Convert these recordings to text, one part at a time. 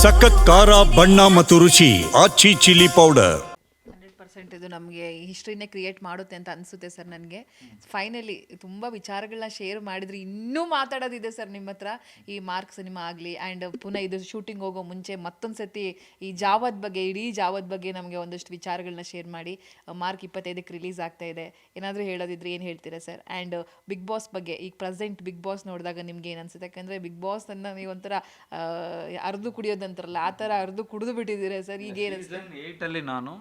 ಸಖತ್ ಖಾರ ಬಣ್ಣ ಮತ್ತು ರುಚಿ ಆಚಿ ಚಿಲ್ಲಿ ಪೌಡರ್. 100% ಇದು ನಮಗೆ ಹಿಸ್ಟ್ರಿನೇ ಕ್ರಿಯೇಟ್ ಮಾಡುತ್ತೆ ಅಂತ ಅನಿಸುತ್ತೆ ಸರ್. ನನಗೆ ಫೈನಲಿ ತುಂಬ ವಿಚಾರಗಳನ್ನ ಶೇರ್ ಮಾಡಿದ್ರೆ ಇನ್ನೂ ಮಾತಾಡೋದಿದೆ ಸರ್ ನಿಮ್ಮ ಹತ್ರ. ಈ ಮಾರ್ಕ್ ಸಿನಿಮಾ ಆಗಲಿ ಆ್ಯಂಡ್ ಪುನಃ ಇದು ಶೂಟಿಂಗ್ ಹೋಗೋ ಮುಂಚೆ ಮತ್ತೊಂದು ಸತಿ ಈ ಜಾವದ ಬಗ್ಗೆ, ಇಡೀ ಜಾವದ ಬಗ್ಗೆ ನಮಗೆ ಒಂದಷ್ಟು ವಿಚಾರಗಳನ್ನ ಶೇರ್ ಮಾಡಿ. ಮಾರ್ಕ್ 25ಕ್ಕೆ ರಿಲೀಸ್ ಆಗ್ತಾ ಇದೆ, ಏನಾದರೂ ಹೇಳೋದಿದ್ರೆ ಏನು ಹೇಳ್ತೀರಾ ಸರ್? ಆ್ಯಂಡ್ ಬಿಗ್ ಬಾಸ್ ಬಗ್ಗೆ, ಈಗ ಪ್ರೆಸೆಂಟ್ ಬಿಗ್ ಬಾಸ್ ನೋಡಿದಾಗ ನಿಮ್ಗೆ ಏನು ಅನ್ಸುತ್ತೆ? ಯಾಕಂದರೆ ಬಿಗ್ ಬಾಸನ್ನು ನೀವು ಒಂಥರ ಅರ್ದು ಕುಡಿಯೋದಂತಾರಲ್ಲ, ಆ ಥರ ಅರ್ದು ಕುಡಿದು ಬಿಟ್ಟಿದ್ದೀರಾ ಸರ್. ಈಗ ಏನು ಸೀಸನ್ 8 ನಾನು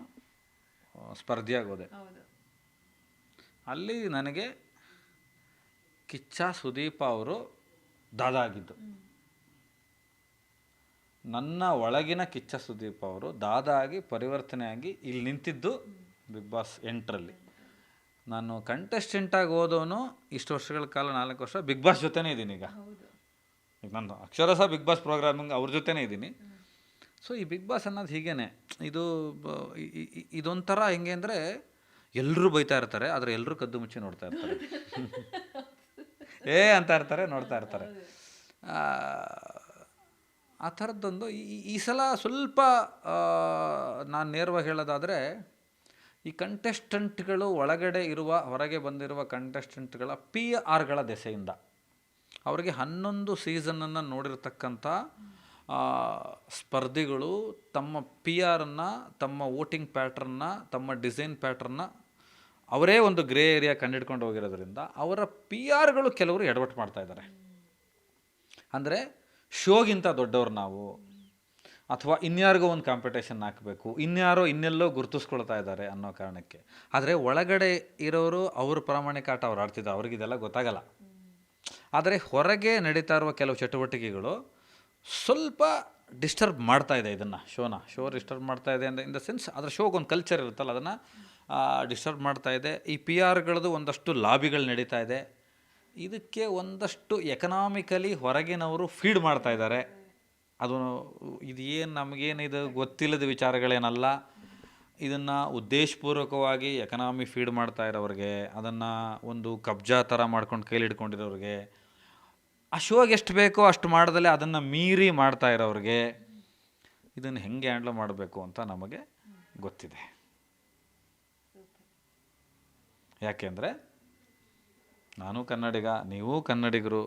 ಸ್ಪರ್ಧಿಯಾಗೋದೆ. ಅಲ್ಲಿ ನನಗೆ ಕಿಚ್ಚ ಸುದೀಪ ಅವರು ದಾದಾ ಆಗಿದ್ದು. ನನ್ನ ಒಳಗಿನ ಕಿಚ್ಚ ಸುದೀಪ್ ಅವರು ದಾದಾ ಆಗಿ ಪರಿವರ್ತನೆಯಾಗಿ ಇಲ್ಲಿ ನಿಂತಿದ್ದು ಬಿಗ್ ಬಾಸ್ 8ರಲ್ಲಿ. ನಾನು ಕಂಟೆಸ್ಟೆಂಟಾಗಿ ಹೋದವನು ಇಷ್ಟು ವರ್ಷಗಳ ಕಾಲ, 4 ವರ್ಷ ಬಿಗ್ ಬಾಸ್ ಜೊತೆನೇ ಇದ್ದೀನಿ. ಈಗ ನಾನು ಅಕ್ಷರಶಃ ಬಿಗ್ ಬಾಸ್ ಪ್ರೋಗ್ರಾಮಿಂಗ್ ಅವ್ರ ಜೊತೆನೇ ಇದ್ದೀನಿ. ಸೊ ಈ ಬಿಗ್ ಬಾಸ್ ಅನ್ನೋದು ಹೀಗೇ, ಇದೊಂಥರ ಹೆಂಗೆ ಅಂದರೆ ಎಲ್ಲರೂ ಬೈತಾ ಇರ್ತಾರೆ, ಆದರೆ ಎಲ್ಲರೂ ಕದ್ದು ಮುಚ್ಚಿ ನೋಡ್ತಾ ಇರ್ತಾರೆ. ಅಂತ ಇರ್ತಾರೆ, ನೋಡ್ತಾ ಇರ್ತಾರೆ. ಆ ಥರದ್ದೊಂದು ಈ ಸಲ ಸ್ವಲ್ಪ ನಾನು ನೇರವಾಗಿ ಹೇಳೋದಾದರೆ, ಈ ಕಂಟೆಸ್ಟೆಂಟ್ಗಳು ಒಳಗಡೆ ಇರುವ, ಹೊರಗೆ ಬಂದಿರುವ ಕಂಟೆಸ್ಟೆಂಟ್ಗಳ PR ದೆಸೆಯಿಂದ ಅವರಿಗೆ 11 ಸೀಸನನ್ನು ನೋಡಿರ್ತಕ್ಕಂಥ ಸ್ಪರ್ಧಿಗಳು ತಮ್ಮ PR ತಮ್ಮ ವೋಟಿಂಗ್ ಪ್ಯಾಟ್ರನ್ನ, ತಮ್ಮ ಡಿಸೈನ್ ಪ್ಯಾಟ್ರನ್ನ ಅವರೇ ಒಂದು ಗ್ರೇ ಏರಿಯಾ ಕಂಡುಹಿಡ್ಕೊಂಡು ಹೋಗಿರೋದ್ರಿಂದ ಅವರ PR ಕೆಲವರು ಎಡವಟ್ಟು ಮಾಡ್ತಾ ಇದ್ದಾರೆ. ಅಂದರೆ ಶೋಗಿಂತ ದೊಡ್ಡವ್ರು ನಾವು, ಅಥವಾ ಇನ್ಯಾರಿಗೋ ಒಂದು ಕಾಂಪಿಟೇಷನ್ ಹಾಕಬೇಕು, ಇನ್ಯಾರೋ ಇನ್ನೆಲ್ಲೋ ಗುರುತಿಸ್ಕೊಳ್ತಾ ಇದ್ದಾರೆ ಅನ್ನೋ ಕಾರಣಕ್ಕೆ. ಆದರೆ ಒಳಗಡೆ ಇರೋರು ಅವ್ರ ಪ್ರಾಮಾಣಿಕ ಆಟ ಅವ್ರು ಆಡ್ತಿದ್ದಾರೆ, ಅವ್ರಿಗಿದೆಲ್ಲ ಗೊತ್ತಾಗಲ್ಲ. ಆದರೆ ಹೊರಗೆ ನಡೀತಾ ಇರುವ ಕೆಲವು ಚಟುವಟಿಕೆಗಳು ಸ್ವಲ್ಪ ಡಿಸ್ಟರ್ಬ್ ಮಾಡ್ತಾ ಇದೆ ಇದನ್ನು, ಶೋ ಡಿಸ್ಟರ್ಬ್ ಮಾಡ್ತಾ ಇದೆ ಇನ್ ದ ಸೆನ್ಸ್ ಅದರ ಶೋಗೊಂದು ಕಲ್ಚರ್ ಇರುತ್ತಲ್ಲ, ಅದನ್ನು ಡಿಸ್ಟರ್ಬ್ ಮಾಡ್ತಾ ಇದೆ. ಈ PR ಒಂದಷ್ಟು ಲಾಬಿಗಳು ನಡೀತಾ ಇದೆ. ಇದಕ್ಕೆ ಒಂದಷ್ಟು ಎಕನಾಮಿಕಲಿ ಹೊರಗಿನವರು ಫೀಡ್ ಮಾಡ್ತಾ ಇದ್ದಾರೆ. ಅದು ಇದು ಏನು ನಮಗೇನಿದು ಗೊತ್ತಿಲ್ಲದ ವಿಚಾರಗಳೇನಲ್ಲ. ಇದನ್ನು ಉದ್ದೇಶಪೂರ್ವಕವಾಗಿ ಎಕನಾಮಿ ಫೀಡ್ ಮಾಡ್ತಾ ಇರೋರಿಗೆ, ಅದನ್ನು ಒಂದು ಕಬ್ಜಾ ಥರ ಮಾಡ್ಕೊಂಡು ಕೈಲಿ ಹಿಡ್ಕೊಂಡಿರೋರಿಗೆ, ಆ ಶೋಗೆ ಎಷ್ಟು ಬೇಕೋ ಅಷ್ಟು ಮಾಡ್ದಲೇ ಅದನ್ನು ಮೀರಿ ಮಾಡ್ತಾ ಇರೋರಿಗೆ, ಇದನ್ನು ಹೆಂಗೆ ಹ್ಯಾಂಡ್ಲ್ ಮಾಡಬೇಕು ಅಂತ ನಮಗೆ ಗೊತ್ತಿದೆ. ಯಾಕೆಂದರೆ ನಾನು ಕನ್ನಡಿಗ, ನೀವು ಕನ್ನಡಿಗರು,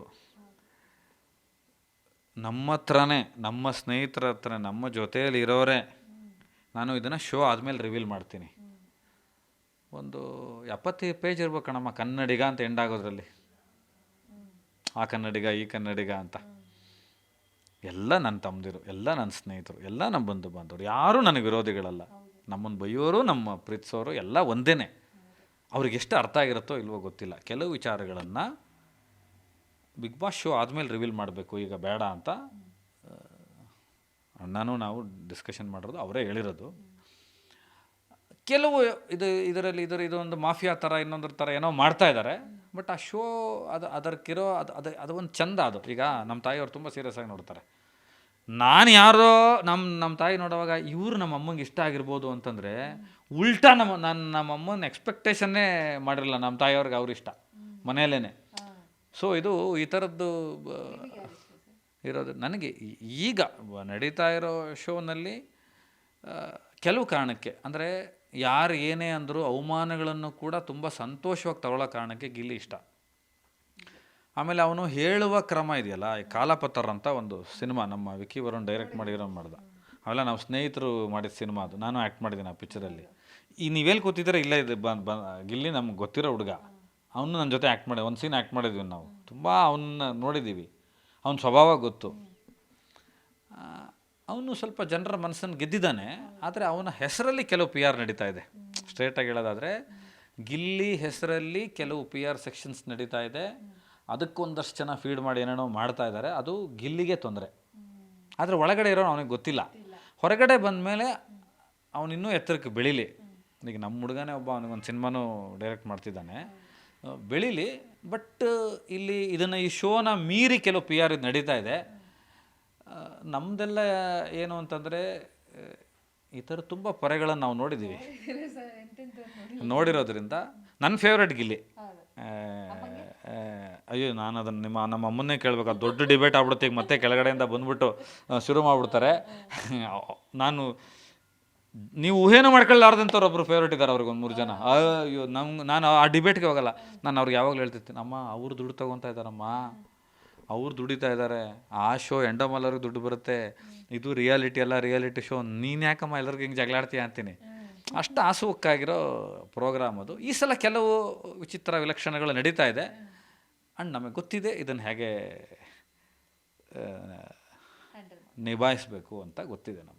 ನಮ್ಮ ಹತ್ರನೇ, ನಮ್ಮ ಸ್ನೇಹಿತರ ಹತ್ರ, ನಮ್ಮ ಜೊತೆಯಲ್ಲಿ ಇರೋರೆ. ನಾನು ಇದನ್ನು ಶೋ ಆದಮೇಲೆ ರಿವೀಲ್ ಮಾಡ್ತೀನಿ. ಒಂದು 75 ಪೇಜ್ ಇರ್ಬೇಕು ಕಣಮ್ಮ ಕನ್ನಡಿಗ ಅಂತ ಎಂಡ್ ಆಗೋದ್ರಲ್ಲಿ. ಆ ಕನ್ನಡಿಗ, ಈ ಕನ್ನಡಿಗ ಅಂತ. ಎಲ್ಲ ನನ್ನ ತಮ್ಮದಿರು, ಎಲ್ಲ ನನ್ನ ಸ್ನೇಹಿತರು, ಎಲ್ಲ ನಮ್ಮ ಬಂಧು ಬಾಂಧವರು, ಯಾರೂ ನನಗೆ ವಿರೋಧಿಗಳಲ್ಲ. ನಮ್ಮನ್ನು ಬೈಯೋರು, ನಮ್ಮ ಪ್ರೀತಿಸೋರು ಎಲ್ಲ ಒಂದೇ. ಅವ್ರಿಗೆ ಎಷ್ಟು ಅರ್ಥ ಆಗಿರುತ್ತೋ ಇಲ್ವೋ ಗೊತ್ತಿಲ್ಲ. ಕೆಲವು ವಿಚಾರಗಳನ್ನು ಬಿಗ್ ಬಾಸ್ ಶೋ ಆದಮೇಲೆ ರಿವೀಲ್ ಮಾಡಬೇಕು, ಈಗ ಬೇಡ ಅಂತ ಅಣ್ಣನೂ ನಾವು ಡಿಸ್ಕಷನ್ ಮಾಡಿರೋದು, ಅವರೇ ಹೇಳಿರೋದು. ಕೆಲವು ಇದರಲ್ಲಿ ಇದೊಂದು ಮಾಫಿಯಾ ಥರ, ಇನ್ನೊಂದ್ರ ಥರ ಏನೋ ಮಾಡ್ತಾ ಇದ್ದಾರೆ. ಬಟ್ ಆ ಶೋ ಅದಕ್ಕಿರೋ ಅದು ಒಂದು ಚಂದ. ಅದು ಈಗ ನಮ್ಮ ತಾಯಿಯವ್ರು ತುಂಬ ಸೀರಿಯಸ್ ಆಗಿ ನೋಡ್ತಾರೆ. ನಾನು ಯಾರೋ ನಮ್ಮ ತಾಯಿ ನೋಡುವಾಗ ಇವರು ನಮ್ಮ ಅಮ್ಮಂಗೆ ಇಷ್ಟ ಆಗಿರ್ಬೋದು ಅಂತಂದರೆ, ಉಲ್ಟಾ ನಮ್ಮ ಅಮ್ಮನ ಎಕ್ಸ್ಪೆಕ್ಟೇಷನ್ನೇ ಮಾಡಿರಲಿಲ್ಲ ನಮ್ಮ ತಾಯಿಯವ್ರಿಗೆ ಅವ್ರು ಇಷ್ಟ ಮನೆಯಲ್ಲೇ. ಸೊ ಇದು ಈ ಥರದ್ದು ಇರೋದು. ನನಗೆ ಈಗ ನಡೀತಾ ಇರೋ ಶೋನಲ್ಲಿ ಕೆಲವು ಕಾರಣಕ್ಕೆ, ಅಂದರೆ ಯಾರು ಏನೇ ಅಂದರೂ ಅವಮಾನಗಳನ್ನು ಕೂಡ ತುಂಬ ಸಂತೋಷವಾಗಿ ತಗೊಳ್ಳೋ ಕಾರಣಕ್ಕೆ ಗಿಲ್ಲಿ ಇಷ್ಟ. ಆಮೇಲೆ ಅವನು ಹೇಳುವ ಕ್ರಮ ಇದೆಯಲ್ಲ, ಈ ಕಾಲಪತ್ರ ಅಂತ ಒಂದು ಸಿನಿಮಾ ನಮ್ಮ ವಿಕ್ಕಿ ವರುಣ್ ಡೈರೆಕ್ಟ್ ಮಾಡ್ದ. ಅವೆಲ್ಲ ನಾವು ಸ್ನೇಹಿತರು ಮಾಡಿದ ಸಿನಿಮಾ, ಅದು ನಾನು ಆ್ಯಕ್ಟ್ ಮಾಡಿದ್ದೀನಿ ಆ ಪಿಕ್ಚರಲ್ಲಿ. ಈ ನೀವೆಲ್ಲಿ ಕೂತಿದ್ರೆ ಇಲ್ಲ, ಇದು ಗಿಲ್ಲಿ ನಮ್ಗೆ ಗೊತ್ತಿರೋ ಹುಡುಗ, ಅವನು ನನ್ನ ಜೊತೆ ಆ್ಯಕ್ಟ್ ಮಾಡಿ ಒಂದು ಸೀನ್ ಆ್ಯಕ್ಟ್ ಮಾಡಿದ್ವಿ ನಾವು. ತುಂಬ ಅವನ್ನ ನೋಡಿದ್ದೀವಿ, ಅವನ ಸ್ವಭಾವ ಗೊತ್ತು. ಅವನು ಸ್ವಲ್ಪ ಜನರ ಮನಸ್ಸನ್ನು ಗೆದ್ದಿದ್ದಾನೆ. ಆದರೆ ಅವನ ಹೆಸರಲ್ಲಿ ಕೆಲವು PR ನಡೀತಾ ಇದೆ. ಸ್ಟ್ರೇಟಾಗಿ ಹೇಳೋದಾದರೆ, ಗಿಲ್ಲಿ ಹೆಸರಲ್ಲಿ ಕೆಲವು PR ಸೆಕ್ಷನ್ಸ್ ನಡೀತಾ ಇದೆ. ಅದಕ್ಕೊಂದಷ್ಟು ಜನ ಫೀಡ್ ಮಾಡಿ ಏನೇನೋ ಮಾಡ್ತಾ ಇದ್ದಾರೆ. ಅದು ಗಿಲ್ಲಿಗೆ ತೊಂದರೆ. ಆದರೆ ಒಳಗಡೆ ಇರೋನು ಅವನಿಗೆ ಗೊತ್ತಿಲ್ಲ. ಹೊರಗಡೆ ಬಂದಮೇಲೆ ಅವನಿನ್ನೂ ಎತ್ತರಕ್ಕೆ ಬೆಳೀಲಿ. ಈಗ ನಮ್ಮ ಹುಡುಗನೇ ಒಬ್ಬ, ಅವನಿಗೊಂದು ಸಿನಿಮಾನೂ ಡೈರೆಕ್ಟ್ ಮಾಡ್ತಿದ್ದಾನೆ, ಬೆಳೀಲಿ. ಬಟ್ ಇಲ್ಲಿ ಇದನ್ನು, ಈ ಶೋನ ಮೀರಿ ಕೆಲವು PR ಇದು ನಡೀತಾ ಇದೆ. ನಮ್ಮದೆಲ್ಲ ಏನು ಅಂತಂದರೆ, ಈ ಥರ ತುಂಬ ಪೊರೆಗಳನ್ನು ನಾವು ನೋಡಿದ್ದೀವಿ. ನೋಡಿರೋದ್ರಿಂದ ನನ್ನ ಫೇವ್ರೆಟ್ ಗಿಲ್ಲಿ. ಅಯ್ಯೋ ನಾನು ಅದನ್ನು ನಮ್ಮ ಅಮ್ಮನ್ನೇ ಕೇಳಬೇಕು, ಅದು ದೊಡ್ಡ ಡಿಬೇಟ್ ಆಗ್ಬಿಡುತ್ತೆ. ಈಗ ಮತ್ತೆ ಕೆಳಗಡೆಯಿಂದ ಬಂದ್ಬಿಟ್ಟು ಶುರು ಮಾಡಿಬಿಡ್ತಾರೆ. ನಾನು ನೀವು ಊಹೆನೂ ಮಾಡ್ಕೊಳ್ಳಾರ್ದಂಥವ್ರು ಒಬ್ಬರು ಫೇವ್ರೇಟ್ ಇದ್ದಾರೆ, ಅವ್ರಿಗೆ 1-3 ಜನ. ಅಯ್ಯೋ ನಾನು ಆ ಡಿಬೇಟ್ಗೆ ಹೋಗಲ್ಲ. ನಾನು ಅವ್ರಿಗೆ ಯಾವಾಗಲೂ ಹೇಳ್ತಿರ್ತೀನಿ, ಅಮ್ಮ ಅವ್ರು ದುಡ್ಡು ತೊಗೊತಾ ಇದ್ದಾರಮ್ಮ, ಅವ್ರು ದುಡಿತಾ ಇದ್ದಾರೆ, ಆ ಶೋ ಎಂಡೋಮಲ್ಲವ್ರಿಗೆ ದುಡ್ಡು ಬರುತ್ತೆ, ಇದು ರಿಯಾಲಿಟಿ ಅಲ್ಲ, ರಿಯಾಲಿಟಿ ಶೋ, ನೀನು ಯಾಕಮ್ಮ ಎಲ್ಲರಿಗೂ ಹಿಂಗೆ ಜಗಳಾಡ್ತೀಯ ಅಂತೀನಿ. ಅಷ್ಟು ಆಸುವಕ್ಕಾಗಿರೋ ಪ್ರೋಗ್ರಾಮ್ ಅದು. ಈ ಸಲ ಕೆಲವು ವಿಚಿತ್ರ ವಿಲಕ್ಷಣಗಳು ನಡೀತಾ ಇದೆ. ಆ್ಯಂಡ್ ನಮಗೆ ಗೊತ್ತಿದೆ ಇದನ್ನು ಹೇಗೆ ನಿಭಾಯಿಸಬೇಕು ಅಂತ ಗೊತ್ತಿದೆ ನಮಗೆ.